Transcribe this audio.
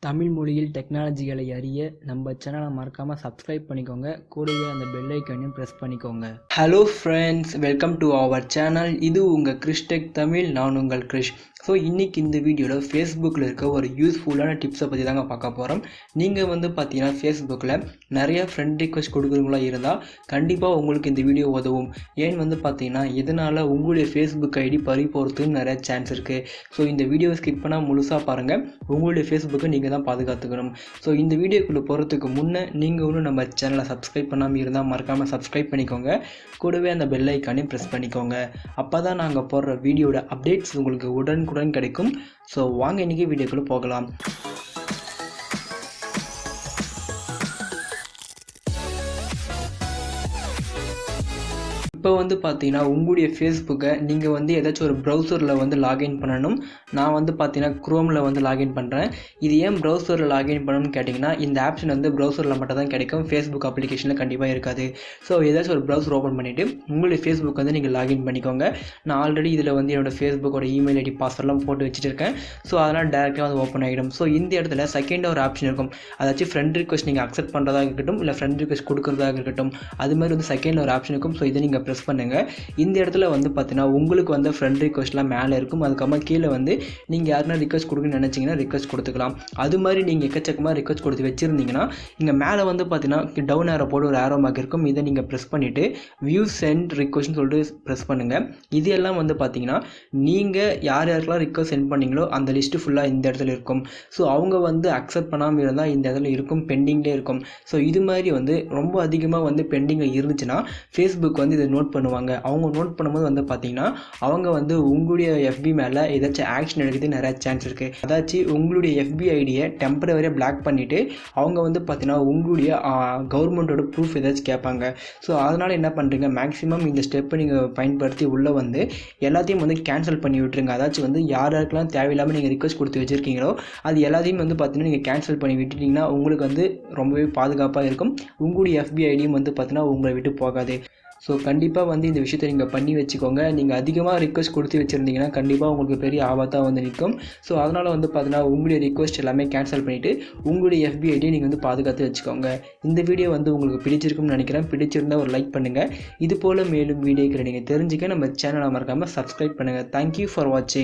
தமிழ் மொழியில் டெக்னாலஜிகளை அறிய நம்ம சேனலை மறக்காமல் சப்ஸ்கிரைப் பண்ணிக்கோங்க. கூடவே அந்த பெல் ஐக்கானையும் ப்ரெஸ் பண்ணிக்கோங்க. Hello friends, welcome to our channel. இது உங்கள் கிரிஷ் டெக் தமிழ். நான் உங்கள் கிரிஷ். ஸோ இன்றைக்கி இந்த வீடியோவில் ஃபேஸ்புக்கில் இருக்க ஒரு யூஸ்ஃபுல்லான டிப்ஸை பற்றி தாங்க பார்க்க போகிறோம். நீங்கள் பார்த்தீங்கன்னா ஃபேஸ்புக்கில் நிறைய ஃப்ரெண்ட் ரிக்வெஸ்ட் கொடுக்குறவங்களா இருந்தால் கண்டிப்பாக உங்களுக்கு இந்த வீடியோ உதவும். ஏன்னு பார்த்தீங்கன்னா இதனால் உங்களுடைய ஃபேஸ்புக் ஐடி பறி போகிறதுக்கு நிறைய சான்ஸ் இருக்குது. ஸோ இந்த வீடியோவை ஸ்கிப் பண்ணால் முழுசாக பாருங்கள். உங்களுடைய ஃபேஸ்புக்கை நீங்கள் தான் பாதுகாத்துக்கணும். ஸோ இந்த வீடியோக்குள்ளே போகிறதுக்கு முன்னே நீங்கள் ஒன்றும் நம்ம சேனலை சப்ஸ்கிரைப் பண்ணாமல் இருந்தால் மறக்காமல் சப்ஸ்கிரைப் பண்ணிக்கோங்க. கூடவே அந்த பெல் ஐக்கானையும் ப்ரெஸ் பண்ணிக்கோங்க. அப்போ தான் நாங்கள் போடுற வீடியோட அப்டேட்ஸ் உங்களுக்கு உடனுக்குடன் கிடைக்கும். ஸோ வாங்க இன்றைக்கி வீடியோக்குள்ளே போகலாம். இப்போ பார்த்தீங்கன்னா உங்களுடைய ஃபேஸ்புக்கை நீங்கள் ஏதாச்சும் ஒரு ப்ரௌசரில் லாகின் பண்ணணும். நான் பார்த்தீங்கன்னா க்ரோமில் லாகின் பண்ணுறேன். இது ஏன் ப்ரௌசரில் லாகின் பண்ணணும்னு கேட்டிங்கன்னா இந்த ஆப்ஷன் ப்ரௌசரில் மட்டும் தான் கிடைக்கும். ஃபேஸ்புக் அப்ளிகேஷனில் கண்டிப்பாக இருக்காது. ஸோ ஏதாச்சும் ஒரு ப்ரௌசர் ஓப்பன் பண்ணிவிட்டு உங்களுடைய ஃபேஸ்புக் நீங்கள் லாகின் பண்ணிக்கோங்க. நான் ஆல்ரெடி இதில் என்னோடய ஃபேஸ்புக்கோட இமெயில் ஐடி பாஸ்வேர்ட்லாம் போட்டு வச்சுட்டு இருக்கேன். ஸோ அதனால் டேரெக்டாக ஓப்பன் ஆகிடும். ஸோ இந்த இடத்துல செகண்ட் ஒரு ஆப்ஷன் இருக்கும். அதாச்சும் ஃப்ரெண்ட் ரிக்வெஸ்ட் நீங்கள் அக்செப்ட் பண்ணுறதாக இருக்கட்டும், இல்லை ஃப்ரெண்ட் ரிக்வெஸ்ட் கொடுக்குறதாக இருக்கட்டும், அது மாதிரி செகண்ட் ஒரு ஆப்ஷன் இருக்கும். ஸோ இதை நீங்கள் ப்ரெஸ் பண்ணுங்கள். இந்த இடத்துல பார்த்தீங்கன்னா உங்களுக்கு ஃப்ரெண்ட் ரிக்வெஸ்ட்லாம் மேலே இருக்கும். அதுக்கப்புறமா கீழே நீங்கள் யாருன்னா ரிக்வெஸ்ட் கொடுக்குன்னு நினச்சிங்கன்னா ரிக்வெஸ்ட் கொடுத்துக்கலாம். அது மாதிரி நீங்கள் எக்கச்சக்கமாக ரிக்வெஸ்ட் கொடுத்து வச்சுருந்தீங்கன்னா இங்கே மேலே பார்த்தீங்கன்னா டவுன் ஏரோ போட்டு ஒரு ஏரோ மார்க் இருக்கும். இதை நீங்கள் ப்ரெஸ் பண்ணிவிட்டு வியூ சென்ட் ரிக்வெஸ்ட்னு சொல்லிட்டு ப்ரெஸ் பண்ணுங்கள். இது எல்லாம் பார்த்தீங்கன்னா நீங்கள் யார் யாருக்கெல்லாம் ரிக்வெஸ்ட் சென்ட் பண்ணீங்களோ அந்த லிஸ்ட்டு ஃபுல்லாக இந்த இடத்துல இருக்கும். ஸோ அவங்க அக்செப்ட் பண்ணாமல் இருந்தால் இந்த இடத்துல இருக்கும், பெண்டிங்லேயே இருக்கும். ஸோ இது மாதிரி ரொம்ப அதிகமாக பெண்டிங்கில் இருந்துச்சுன்னா ஃபேஸ்புக் இதை நோட் பண்ணுவாங்க. அவங்க நோட் பண்ணும்போது பார்த்தீங்கன்னா அவங்க உங்களுடைய எஃபி மேலே ஏதாச்சும் ஆக்ஷன் எடுக்கிறது நிறைய சான்ஸ் இருக்குது. அதாச்சும் உங்களுடைய எஃபி ஐடியை டெம்பரவரியாக பிளாக் பண்ணிவிட்டு அவங்க பார்த்தீங்கன்னா உங்களுடைய கவர்மெண்ட்டோட ப்ரூஃப் ஏதாச்சும் கேட்பாங்க. ஸோ அதனால் என்ன பண்ணுறீங்க, மேக்ஸிமம் இந்த ஸ்டெப்பை நீங்கள் பயன்படுத்தி உள்ளே எல்லாத்தையும் கேன்சல் பண்ணி விட்டுருங்க. அதாச்சும் யாருக்கெல்லாம் தேவையில்லாமல் நீங்கள் ரிக்வெஸ்ட் கொடுத்து வச்சுருக்கீங்களோ அது எல்லாத்தையும் பார்த்தீங்கன்னா நீங்கள் கேன்சல் பண்ணி விட்டுட்டிங்கன்னா உங்களுக்கு ரொம்பவே பாதுகாப்பாக இருக்கும். உங்களுடைய எஃபி ஐடியும் பார்த்தீங்கன்னா உங்களை விட்டு போகாது. ஸோ கண்டிப்பாக இந்த விஷயத்தை நீங்கள் பண்ணி வச்சுக்கோங்க. நீங்கள் அதிகமாக ரிக்வெஸ்ட் கொடுத்து வச்சுருந்தீங்கன்னா கண்டிப்பாக உங்களுக்கு பெரிய ஆபத்தாக நிற்கும். ஸோ அதனால் பார்த்தீங்கன்னா உங்களுடைய ரிக்வெஸ்ட் எல்லாமே கேன்சல் பண்ணிவிட்டு உங்களுடைய எஃபி ஐடியை நீங்கள் பாதுகாத்து வச்சுக்கோங்க. இந்த வீடியோ உங்களுக்கு பிடிச்சிருக்கும்னு நினைக்கிறேன். பிடிச்சிருந்தால் ஒரு லைக் பண்ணுங்கள். இது போல் மேலும் வீடியோக்களை நீங்கள் தெரிஞ்சுக்க நம்ம சேனலை மறக்காமல் சப்ஸ்கிரைப் பண்ணுங்கள். தேங்க்யூ ஃபார் வாட்சிங்.